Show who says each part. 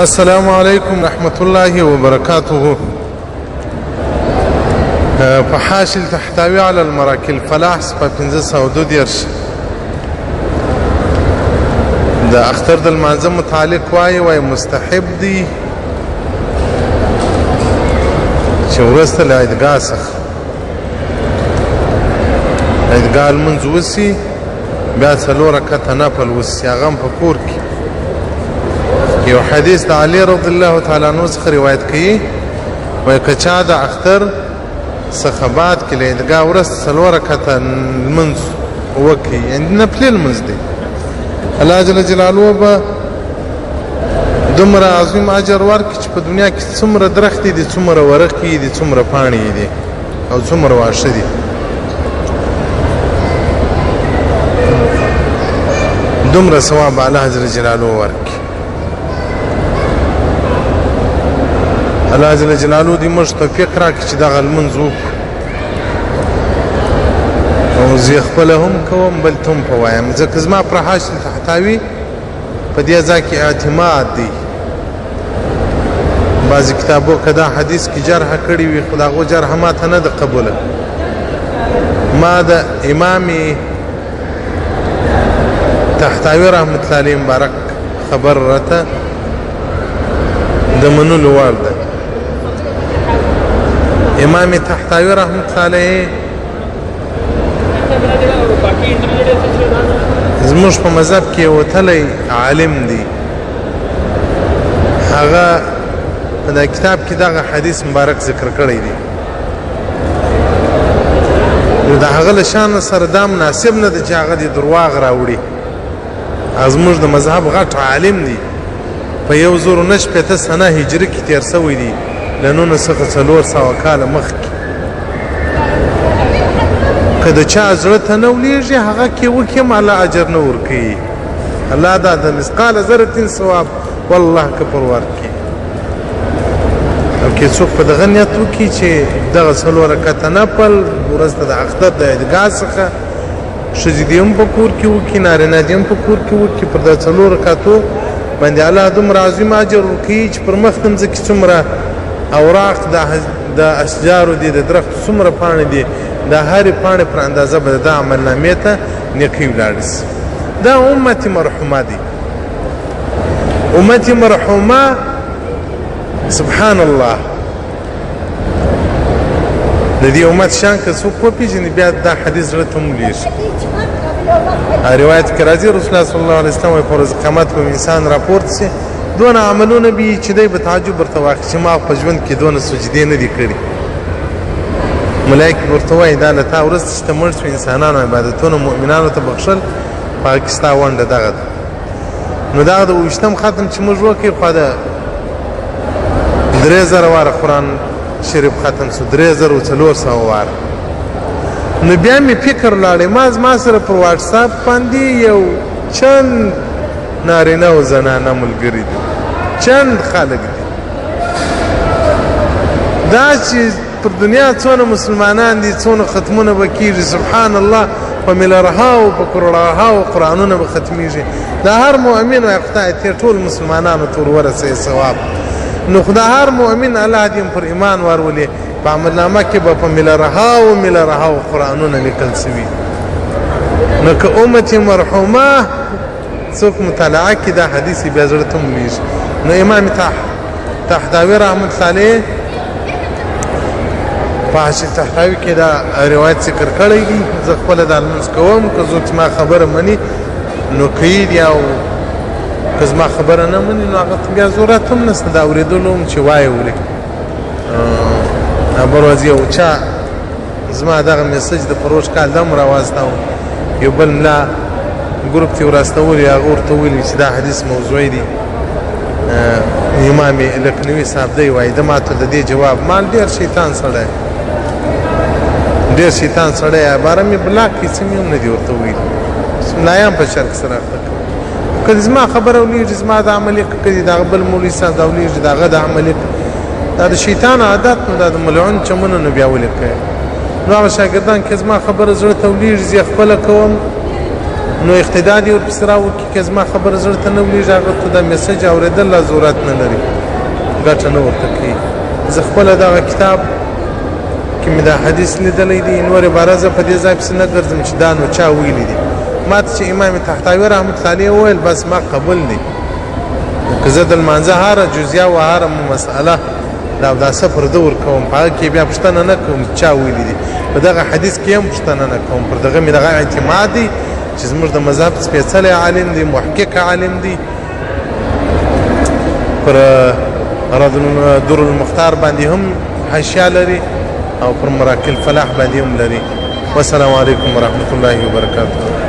Speaker 1: السلام علیکم رحمت الله وبرکاته. فحاشل تحتوي على المراكل فلاح په 1512 د اختر د المانځه متعلق وای مستحب دی چې ورسته له عیدګاه څخه عیدګاه لمونځ وسي بیا 4 رکعته نفل وسي هغه هم په کور کې. یو حدیث د علی رضی الله تعالی عنہ څخه روایت کړي وایي که چا د اختر څخه بعد کې له عیدګاه وروسته 4 رکعته لمونځ وکړي یعنې نفلي لمونځ دی الله جل جلاله به دومره عظیم اجر ورکړي چې په دنیا کې څومره درختې دي څومره ورقې دي څومره پاڼې دي او څومره واښه دي. دومره ثواب الله جل جلاله ورکړي. الله جل جلاله دې موږ توفیق راکړي چې دغه لمونځ وکړو او زه خپل هم کوم بل ته هم په وایم ځکه زما پر حاشل تحتوي په دې ځای کې اعتماد دی. بعضې کتابو که دا حدیث کې جرح کړي وي خو د هغو جرح ما ته نه ده قبوله. ما د امام تحتوي رحمت الله علیه مبارک خبر راته د منلو وړ ده. امام تحتوي رحمت الله علیه زموږ په مذهب کې وتلی عالم دی. هغه په دا کتاب کې دغه حدیث مبارک ذکر کړی دی. نو د هغه له شان سره دا مناسب نه ده چې هغه دې درواغ راوړي. زموږ د مذهب غټ عالم دی په 1009 سنه هجري کې تیر شوی دی له 900 کاله مخکې. که د چا زړه ته نه ولیږي هغه کې وکړي الله اجر نه ورکوي. الله دا د مثقال ذرة ثواب والله کفر ورکوي. او که څوک په دغه نیت وکړي چې دغه 4 رکعته نفل وروسته د اختر د عیدګاه څخه ښځې دې هم په کور کې وکړي نارینه دې هم په کور کې وکړي پر دا 4 رکعتو باندې الله دومره عظیم اجر ورکوي چې پر مخ د مځکې څومره اوراق د اشجارو دي د درختو څومره پاڼې دي د هرې پاڼې پر اندازه به د عملنامې ته نیکۍ ولاړې سي. دا امت مرحومه دی. امت مرحومه سبحان الله د دې امت شان که څوک وپېژني بیا دا حدیث زړه ته هم ولیږي. روایت کې راځي رسول الله صلی الله علیه وسلم وایي په ورځ قیامت به انسان راپورته سي دونه عملونه به چې دی به تعجب ورته واخلي چې ما په ژوند کې دونه سجدې نه دي کړي. ملایکې ورته وایي دا له تا وروسته چې ته مړ شوې انسانانو عبادتونه مؤمنانو ته بخښل په هغه کې ستا ونډه دغه ده. نو دغه د 20م ختم چې موږ وکړو خو د 3000 واره قرآن شریف ختم شو 3400 واره. نو بیا مې فکر لاړی ما سره پر واټساپ باندې یو چند نارینه او زنانه ملګري دي چند خلک دي. دا چې پر دنیا څونه مسلمانان دي څونه ختمونه به کېږي سبحان الله په میلیارډهاو په کروړهاو قرآنونه به ختمیږي. دا هر مؤمن وایي خدای ته ټول مسلمانانو ته ورسوي ثواب. نو خدای هر مؤمن الله دې پر ایمان ورولي په عملنامه کې به په میلیارډهاو قرآنونه لیکل شوي. نو که امت مرحومه څوک مطالعه کې دا حدیث بیا زړه ته ولیږي. نو امام تحتوي رحمت الله علیه په حاشیه تحتوي کې دا روایت ذکر کړی دی. زه خپله دا لمونځ کوم که څوک زما خبره مني نو کوي دي او که زما خبره نه مني نو هغه ته بیا ضرورت هم نشته د اورېدلو هم چې وایه ولي. بل ورځ یو چا زما دغه میسج د پروژ کال دا هم راواستاوه یو بل ملا ګروپ ته وراستولي هغه ورته ویلي چې دا حدیث موضوعي دی. امام لکنوي صاحب دی وایي د ماته د دې جواب مال ډېر شیطان سړی ډېر شیطان سړی باره مې بلاک کړي څه مې هم نه دي ورته ویلي. ملایان په شرک سره اخته کوي که زما خبره ولیږي زما د عملي که د هغه بل مولوي صاحب دا ولیږي د هغه د عملي دا د شیطان عادت نو دا د ملعون چمونه نو بیا ولې کوي. نو هغه شاګردان که زما خبره زړه ته ولیږي زه یې خپله کوم نو اقتدا دې ورپسې راوکړي که زما خبره زړه ته نه ولېږي هغه ته دا میسج اورېدل لا ضرورت نه لري ګټه نه ورته کوي زه خپله دغه کتاب کې مې دا حدیث لیدلی دی نور عباره زه په دې ځای پسې نه ګرځم چې دا نو چا ویلي دي ما ته چې امام طحطاوي رحمت الله علیه وویل بس ما قبول دی که زه د لمانځه هره جزیه او هره مسأله دا اوداسه پر ده ورکوم په هغه کې بیا پوښتنه نه کوم چا ویلي دي په دغه حدیث کې هم پوښتنه نه کوم پر دغه مې دغه اعتماد دی چې زموږ د مذهب سپېڅلی عالم دی محقق عالم دی پر در المختار باندې هم حاشیه لري او پر مراکل فلاح باندې هم لري والسلام علیکم ورحمة الله وبرکاته